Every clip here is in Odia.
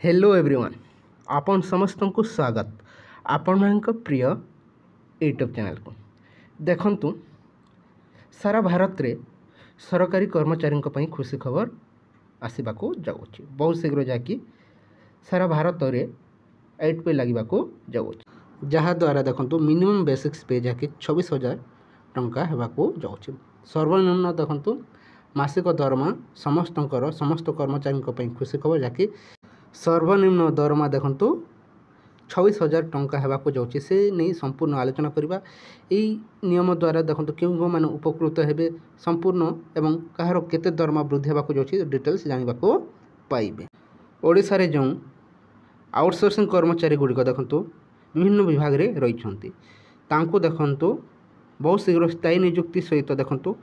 हेलो एवरीवन आपण समस्त को स्वागत आपण प्रिय यूट्यूब चैनल को देखंतु सारा भारत रे सरकारी कर्मचारी खुशी खबर आसवा जाऊँगी बहुत शीघ्र जाकि सारा भारत रे 8 पे लगे जाऊँगी जहाद्वारा देखो मिनिमम बेसिक्स पे जहाँकि 26,000 टंका होगाकू जाऊँगी सर्वनिम्न देखो मासिक दरमा समस्त कर्मचारी खुशी खबर जहाँकि सर्वनिम्न दरमा देखु 26,000 टंका होगाकू जाऊँगी से नहीं संपूर्ण आलोचना करवा यही नियम द्वारा देखो क्यों मैंने उपकृत हेबे संपूर्ण एवं कहार केते दरमा वृद्धि होगाकू जाऊँगी डिटेल्स जानवाक पाइबे। ओडिशा रे जो आउटसोर्सिंग कर्मचारी गुड़िक देखु विभिन्न विभाग रे रही देखु बहुत शीघ्र स्थायी नियुक्ति सहित देखु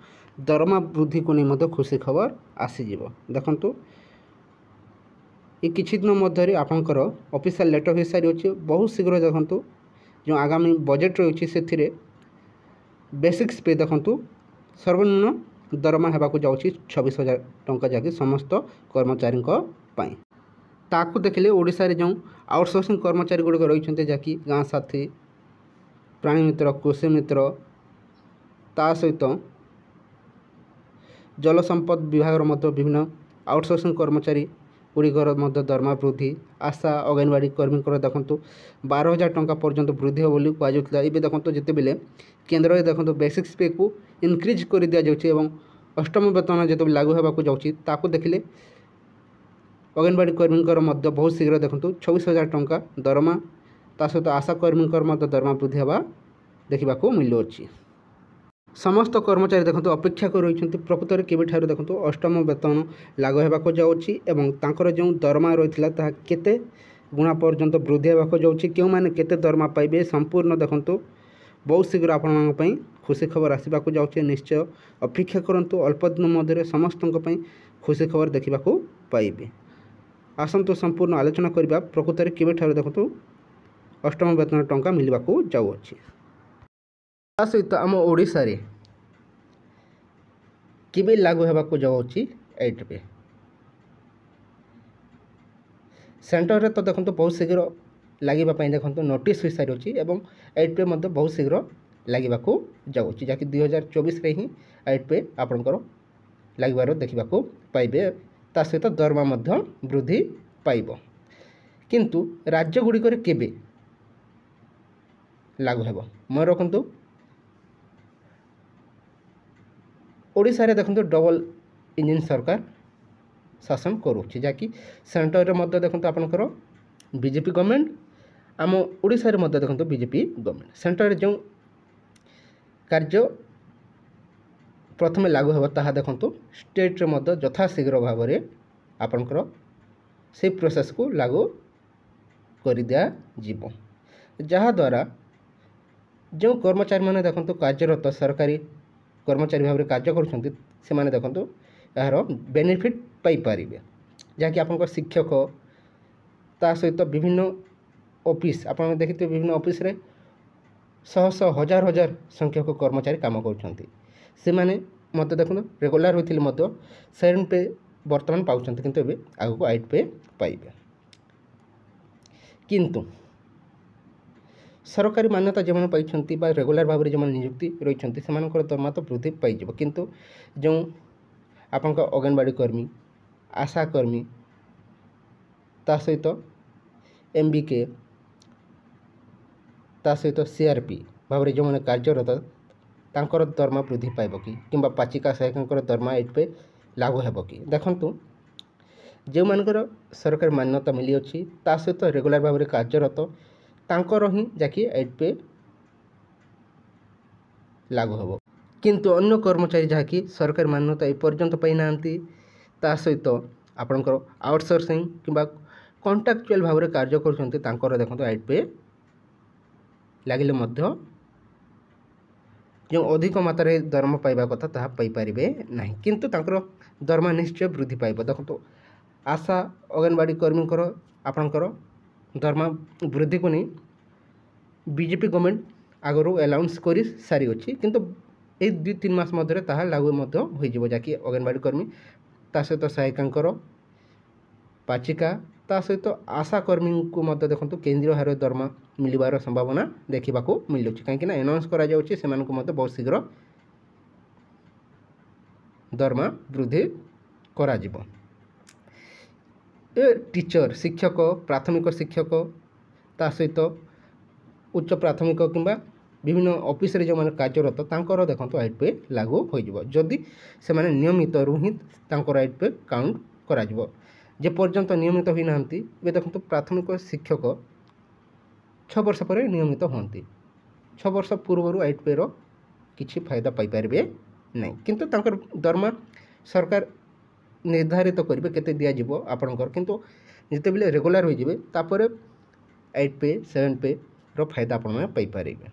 दरमा वृद्धि को नहीं खुशी खबर आसीज देखु ये किछि दिन मध्य आपंकर ऑफिशियल लेटर हो सारी अच्छे बहुत शीघ्र देखु जो आगामी बजेट रही से बेसिक्स पे देखु सर्वनिम्न दरमा होगाकू जाऊँगी 26,000 टंका जहाँकि समस्त कर्मचारी ताकू देखिले ओडिशा रे जो आउटसोर्सिंग कर्मचारी गुड़िक रही जहाँकि गाँ साथी प्राणी मित्र कृषि मित्र ता सहित जल संपद विभाग विभिन्न आउटसोर्सिंग कर्मचारी गुड़िकर दरमा वृद्धि आशा अंगनवाड़ी कर्मी देखो 12,000 टंका पर्यंत वृद्धि हो बोली कहुला। ये देखो जिते बेले केन्द्र में देखो बेसिक्स पे को इनक्रिज कर दि जाऊँगी अष्टम वेतन जो लागू होगाकू जाऊँगी ताकू देखिले अंगनवाड़ी कर्मी बहुत शीघ्र देखो 26,000 टंका दरमा ता सहित आशा कर्मी दरमा वृद्धि होगा देखा मिलुअछि। समस्त कर्मचारी देखो अपेक्षा कर रही प्रकृत में केवे ठार देखो अष्टम वेतन लागू होगाकू जाऊँगी एवं तांकर जो दरमा रही है केते गुणा पर्यंत वृद्धि होगाकू जाऊँगी क्यों मैंने केते दरमा पाइबे संपूर्ण देखो बहुत शीघ्र आपण खुशी खबर आसवाक जाऊँगी निश्चय अपेक्षा करंतु अल्प दिन मध्य समस्त खुशी खबर देखा पाइबे। आसतु संपूर्ण आलोचना करवा प्रकृत में केवे ठार देखो अष्टम वेतन टंका मिलवाकू जाऊँगी। सहित आम ओडिशा रे केबे लागू होगाकू जाऊँगी 8 पे सेंटर रे तो देखो बहुत शीघ्र लगे देखो नोटिस हो सारी अच्छी एवं 8 पे मध्य बहुत शीघ्र लगे जाऊँगी जहाँकि 2024 रे ही 8 पे आपंकर लगे देखा पाइबे ता सहित दरमा मध्य वृद्धि पाइब किंतु राज्य गुड़िक केबे लागू हेब मन रखु ओडिशा रे देखो डबल इंजिन सरकार शासन करुच्ची जहाँकि सेंटर में देखो आपंकर बीजेपी गवर्नमेंट आम ओडिशा रे देखो बीजेपी गवर्नमेंट सेंटर जो कार्य प्रथम लागू होगा ताहा देखो स्टेट रे यथाशीघ्र भाव में आपंकर से प्रोसेस को लागू कर दिया जहाद्वारा जो कर्मचारी मैंने देखो कार्यरत सरकारी कर्मचारी भाव में कार्य कर देखो यार बेनिफिट पाइपर जहाँकि आप शिक्षक ता सहित विभिन्न ऑफिस आप देखते विभिन्न ऑफिस रे शह शह हजार हजार संख्यक कर्मचारी काम कर देखो रेगुलर होते 7 पे बर्तमान पाँच किंतु एबे आगको 8 पे पाइबे किंतु सरकारी मान्यता जो पाई रेगुलर भाव में जो नियुक्ति रही से दरमा तो वृद्धि पाइज किंतु जो आपंक अंगनवाड़ी कर्मी आशा कर्मी ता सहित MBK ता सहित CRP भाव में जो मैंने कार्यरत तांकर दरमा वृद्धि पाइब कि पाचिका सहायक दरमा 8 पे लागू हेब कि देखंतु जो मानकर सरकारी मान्यता मिली अच्छी ता सहित रेगुलर भाव में कार्यरत तांकर ही जाकि 8 पे लागू हेब किंतु अन्य कर्मचारी जहाँकि सरकारी मान्यता एपर्यंत पाई ना ता सहित आपंकर आउटसोर्सिंग किंबा कॉन्ट्रैक्चुअल भाव में कार्य कर देखो 8 पे लगिले मध्य जो अधिक मात्रा दरमा पाइबा कथा ताहा पाई पारिबे नहीं किंतु तांकर दरमा निश्चय वृद्धि पाइब देखो आशा अंगनवाड़ी कर्मी आपंकर दरमा वृद्धि को नहीं बीजेपी गवर्नमेंट आगरू अलाउंस कर सारी अच्छी किंतु ये 2-3 मास मध्य ताहा लागू हो जहाँकि अंगनवाड़ी कर्मी ता सहित सहायिका पाचिका ତା ସହିତ ଆଶା କର୍ମୀଙ୍କୁ ମଧ୍ୟ ଦେଖନ୍ତୁ କେନ୍ଦ୍ରୀୟ ହାରରେ ଦରମା ମିଳିବାର ସମ୍ଭାବନା ଦେଖିବାକୁ ମିଳୁଛି, କାହିଁକିନା ଆନାଉନ୍ସ କରାଯାଉଛି ସେମାନଙ୍କୁ ମଧ୍ୟ ବହୁତ ଶୀଘ୍ର ଦରମା ବୃଦ୍ଧି କରାଯିବ। ଏ ଟିଚର ଶିକ୍ଷକ, ପ୍ରାଥମିକ ଶିକ୍ଷକ, ତା ସହିତ ଉଚ୍ଚ ପ୍ରାଥମିକ କିମ୍ବା ବିଭିନ୍ନ ଅଫିସରେ ଯେଉଁମାନେ କାର୍ଯ୍ୟରତ ତାଙ୍କର ଦେଖନ୍ତୁ 8 ପେ ଲାଗୁ ହୋଇଯିବ। ଯଦି ସେମାନେ ନିୟମିତରୁ ହିଁ ତାଙ୍କର 8 ପେ କାଉଣ୍ଟ କରାଯିବ। ଯେପର୍ଯ୍ୟନ୍ତ ନିୟମିତ ହୋଇନାହାନ୍ତି, ଏବେ ଦେଖନ୍ତୁ ପ୍ରାଥମିକ ଶିକ୍ଷକ 6 ବର୍ଷ ପରେ ନିୟମିତ ହୁଅନ୍ତି। 6 ବର୍ଷ ପୂର୍ବରୁ 8 ପେର କିଛି ଫାଇଦା ପାଇପାରିବେ ନାହିଁ, କିନ୍ତୁ ତାଙ୍କର ଦରମା ସରକାର ନିର୍ଦ୍ଧାରିତ କରିବେ କେତେ ଦିଆଯିବ ଆପଣଙ୍କର, କିନ୍ତୁ ଯେତେବେଳେ ରେଗୁଲାର ହୋଇଯିବେ ତାପରେ 8 ପେ 7 ପେର ଫାଇଦା ଆପଣମାନେ ପାଇପାରିବେ।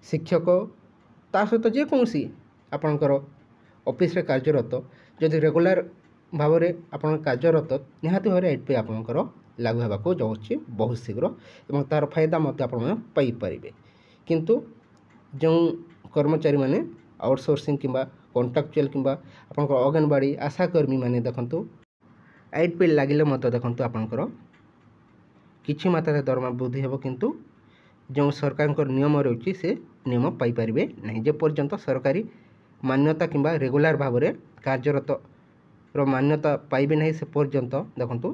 ଶିକ୍ଷକ ତା ସହିତ ଯେକୌଣସି ଆପଣଙ୍କର ଅଫିସରେ କାର୍ଯ୍ୟରତ ଯଦି ରେଗୁଲାର ଭାବରେ ଆପଣ କାର୍ଯ୍ୟରତ, ନିହାତି ଭାବରେ 8 ପେ ଆପଣଙ୍କର ଲାଗୁ ହେବାକୁ ଯାଉଛି ବହୁତ ଶୀଘ୍ର ଏବଂ ତା'ର ଫାଇଦା ମଧ୍ୟ ଆପଣମାନେ ପାଇପାରିବେ। କିନ୍ତୁ ଯେଉଁ କର୍ମଚାରୀମାନେ ଆଉଟସୋର୍ସିଂ କିମ୍ବା କଣ୍ଟ୍ରାକ୍ଚୁଆଲ୍ କିମ୍ବା ଆପଣଙ୍କର ଅଙ୍ଗନବାଡ଼ି ଆଶାକର୍ମୀମାନେ ଦେଖନ୍ତୁ 8 ପେ ଲାଗିଲେ ମଧ୍ୟ ଦେଖନ୍ତୁ ଆପଣଙ୍କର କିଛି ମାତ୍ରାରେ ଦରମା ବୃଦ୍ଧି ହେବ, କିନ୍ତୁ ଯେଉଁ ସରକାରଙ୍କର ନିୟମ ରହିଛି ସେ ନିୟମ ପାଇପାରିବେ ନାହିଁ। ଯେପର୍ଯ୍ୟନ୍ତ ସରକାରୀ ମାନ୍ୟତା କିମ୍ବା ରେଗୁଲାର ଭାବରେ କାର୍ଯ୍ୟରତର ମାନ୍ୟତା ପାଇବେ ନାହିଁ, ସେ ପର୍ଯ୍ୟନ୍ତ ଦେଖନ୍ତୁ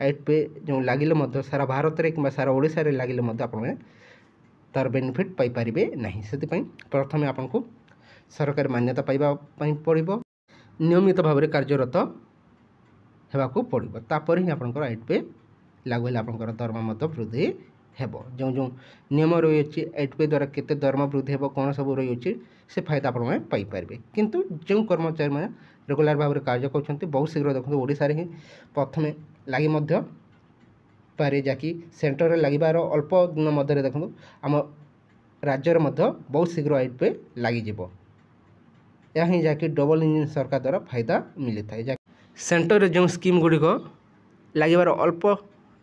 8 ପେ ଯେଉଁ ଲାଗିଲେ ମଧ୍ୟ ସାରା ଭାରତରେ କିମ୍ବା ସାରା ଓଡ଼ିଶାରେ ଲାଗିଲେ ମଧ୍ୟ ଆପଣମାନେ ତା'ର ବେନିଫିଟ୍ ପାଇପାରିବେ ନାହିଁ। ସେଥିପାଇଁ ପ୍ରଥମେ ଆପଣଙ୍କୁ ସରକାରୀ ମାନ୍ୟତା ପାଇବା ପାଇଁ ପଡ଼ିବ, ନିୟମିତ ଭାବରେ କାର୍ଯ୍ୟରତ ହେବାକୁ ପଡ଼ିବ, ତାପରେ ହିଁ ଆପଣଙ୍କର 8 ପେ ଲାଗୁ ହେଲେ ଆପଣଙ୍କର ଦରମା ମଧ୍ୟ ବୃଦ୍ଧି ହେବ। ଯେଉଁ ଯେଉଁ ନିୟମ ରହିଅଛି 8 ପେ ଦ୍ୱାରା କେତେ ଦରମା ବୃଦ୍ଧି ହେବ, କ'ଣ ସବୁ ରହିଅଛି, ସେ ଫାଇଦା ଆପଣମାନେ ପାଇପାରିବେ। କିନ୍ତୁ ଯେଉଁ କର୍ମଚାରୀମାନେ ରେଗୁଲାର ଭାବରେ କାର୍ଯ୍ୟ କରୁଛନ୍ତି ବହୁତ ଶୀଘ୍ର ଦେଖନ୍ତୁ ଓଡ଼ିଶାରେ ହିଁ ପ୍ରଥମେ ଲାଗି ମଧ୍ୟ ପାରେ, ଯାହାକି ସେଣ୍ଟରରେ ଲାଗିବାର ଅଳ୍ପ ଦିନ ମଧ୍ୟରେ ଦେଖନ୍ତୁ ଆମ ରାଜ୍ୟରେ ମଧ୍ୟ ବହୁତ ଶୀଘ୍ର 8 ପେ ଲାଗିଯିବ। ଏହା ହିଁ ଯାହାକି ଡବଲ ଇଞ୍ଜିନ୍ ସରକାର ଦ୍ୱାରା ଫାଇଦା ମିଳିଥାଏ। ସେଣ୍ଟରରେ ଯେଉଁ ସ୍କିମ୍ ଗୁଡ଼ିକ ଲାଗିବାର ଅଳ୍ପ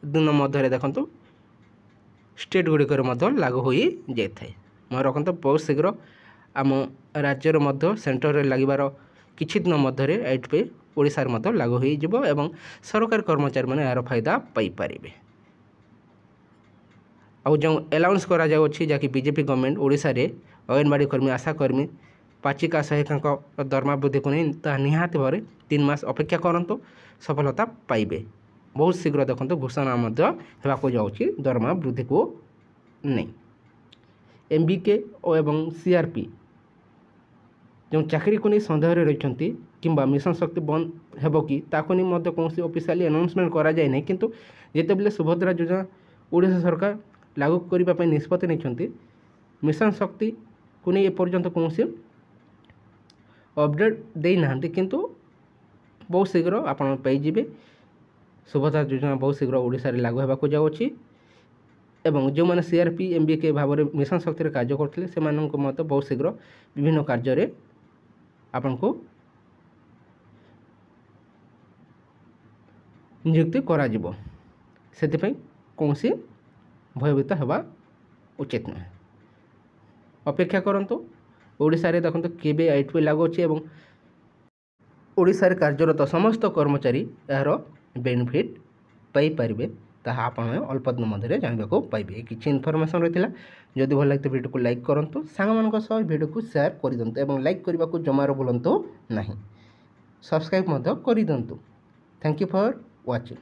ଦିନ ମଧ୍ୟରେ ଦେଖନ୍ତୁ ଷ୍ଟେଟ୍ ଗୁଡ଼ିକରେ ମଧ୍ୟ ଲାଗୁ ହୋଇଯାଇଥାଏ। ମନେ ରଖନ୍ତୁ ବହୁତ ଶୀଘ୍ର ଆମ ରାଜ୍ୟରେ ମଧ୍ୟ ସେଣ୍ଟରରେ ଲାଗିବାର କିଛି ଦିନ ମଧ୍ୟରେ 8 ପେ ଓଡ଼ିଶାରେ ମଧ୍ୟ ଲାଗୁ ହୋଇଯିବ ଏବଂ ସରକାରୀ କର୍ମଚାରୀମାନେ ଏହାର ଫାଇଦା ପାଇପାରିବେ। ଆଉ ଯେଉଁ ଆଲାଉନ୍ସ କରାଯାଉଛି ଯାହାକି ବିଜେପି ଗଭର୍ଣ୍ଣମେଣ୍ଟ ଓଡ଼ିଶାରେ ଅଙ୍ଗନବାଡ଼ି କର୍ମୀ, ଆଶାକର୍ମୀ, ପାଚିକା ସହାୟିକାଙ୍କ ଦରମା ବୃଦ୍ଧିକୁ ନେଇ, ତାହା ନିହାତି ଭାବରେ 3 ମାସ ଅପେକ୍ଷା କରନ୍ତୁ, ସଫଳତା ପାଇବେ। ବହୁତ ଶୀଘ୍ର ଦେଖନ୍ତୁ ଘୋଷଣା ମଧ୍ୟ ହେବାକୁ ଯାଉଛି ଦରମା ବୃଦ୍ଧିକୁ ନେଇ। MBK ଏବଂ CRP ଯେଉଁ ଚାକିରିକୁ ନେଇ ସନ୍ଦେହରେ ରହିଛନ୍ତି କିମ୍ବା ମିଶନ ଶକ୍ତି ବନ୍ଦ ହେବ କି ତାକୁ ନେଇ ମଧ୍ୟ କୌଣସି ଅଫିସିଆଲି ଆନାଉନ୍ସମେଣ୍ଟ କରାଯାଏ ନାହିଁ, କିନ୍ତୁ ଯେତେବେଳେ ସୁଭଦ୍ରା ଯୋଜନା ଓଡ଼ିଶା ସରକାର ଲାଗୁ କରିବା ପାଇଁ ନିଷ୍ପତ୍ତି ନେଇଛନ୍ତି, ମିଶନ ଶକ୍ତିକୁ ନେଇ ଏପର୍ଯ୍ୟନ୍ତ କୌଣସି ଅପଡ଼େଟ୍ ଦେଇନାହାନ୍ତି, କିନ୍ତୁ ବହୁତ ଶୀଘ୍ର ଆପଣ ପାଇଯିବେ। ସୁଭଦ୍ରା ଯୋଜନା ବହୁତ ଶୀଘ୍ର ଓଡ଼ିଶାରେ ଲାଗୁ ହେବାକୁ ଯାଉଛି ଏବଂ ଯେଉଁମାନେ CRP MBK ଭାବରେ ମିଶନ ଶକ୍ତିରେ କାର୍ଯ୍ୟ କରୁଥିଲେ ସେମାନଙ୍କୁ ମଧ୍ୟ ବହୁତ ଶୀଘ୍ର ବିଭିନ୍ନ କାର୍ଯ୍ୟରେ ଆପଣଙ୍କୁ ନିଯୁକ୍ତି କରାଯିବ। ସେଥିପାଇଁ କୌଣସି ଭୟଭୀତ ହେବା ଉଚିତ ନୁହେଁ। ଅପେକ୍ଷା କରନ୍ତୁ, ଓଡ଼ିଶାରେ ଦେଖନ୍ତୁ କେବେ 8 ପେ ଲାଗୁ ଅଛି ଏବଂ ଓଡ଼ିଶାରେ କାର୍ଯ୍ୟରତ ସମସ୍ତ କର୍ମଚାରୀ ଏହାର ବେନିଫିଟ୍ ପାଇପାରିବେ, ତାହା ଆପଣ ଅଳ୍ପ ଦିନ ମଧ୍ୟରେ ଜାଣିବାକୁ ପାଇବେ। କିଛି ଇନଫର୍ମେସନ୍ ରହିଥିଲା। ଯଦି ଭଲ ଲାଗିବ ଭିଡ଼ିଓକୁ ଲାଇକ୍ କରନ୍ତୁ, ସାଙ୍ଗମାନଙ୍କ ସହ ଭିଡ଼ିଓକୁ ସେୟାର କରିଦିଅନ୍ତୁ ଏବଂ ଲାଇକ୍ କରିବାକୁ ଜମାରୁ ଭୁଲନ୍ତୁ ନାହିଁ। ସବସ୍କ୍ରାଇବ୍ ମଧ୍ୟ କରିଦିଅନ୍ତୁ। Thank you for watching.